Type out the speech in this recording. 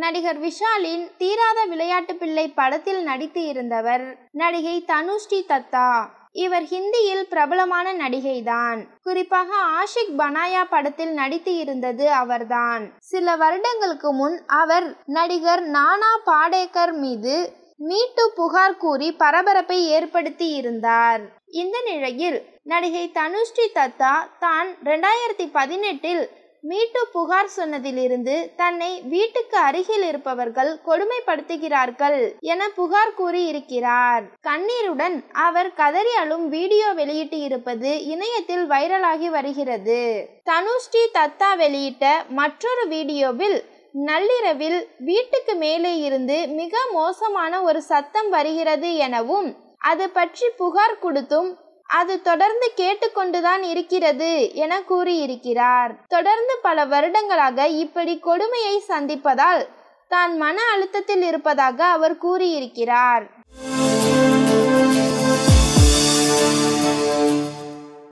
நடிகர் விஷாலின் தீராத விளையாட்டு பிள்ளை படத்தில் நடித்து இருந்தவர் நடிகை தனுஸ்ரீ தத்தா. இவர் ஹிந்தியில் பிரபலமான நடிகைதான். குறிப்பாக ஆஷிக் பனாயா படத்தில் நடித்து இருந்தது அவர்தான். சில வருடங்களுக்கு முன் அவர் நடிகர் நானா பாடேகர் மீது மீட்டு புகார் கூறி பரபரப்பை ஏற்படுத்தி இருந்தார். இந்த நிலையில் நடிகை தனுஸ்ரீ தத்தா தான் 2018 மீட்டு புகார் சொன்னதிலிருந்து தன்னை வீட்டுக்கு அருகில் இருப்பவர்கள் கொடுமைப்படுத்துகிறார்கள் என புகார் கூறி இருக்கிறார். கண்ணீருடன் அவர் கதறி அழும் வீடியோ வெளியிட்டு இருப்பது இணையத்தில் வைரலாகி வருகிறது. தனுஸ்ரீ தத்தா வெளியிட்ட மற்றொரு வீடியோவில் நள்ளிரவில் வீட்டுக்கு மேலே இருந்து மிக மோசமான ஒரு சத்தம் வருகிறது எனவும் அது பற்றி புகார் கொடுத்தும் அது தொடர்ந்து கேட்டுக்கொண்டுதான் இருக்கிறது என கூறியிருக்கிறார். தொடர்ந்து பல வருடங்களாக இப்படி கொடுமையை சந்திப்பதால் தான் மன அழுத்தத்தில் இருப்பதாக அவர் கூறியிருக்கிறார்.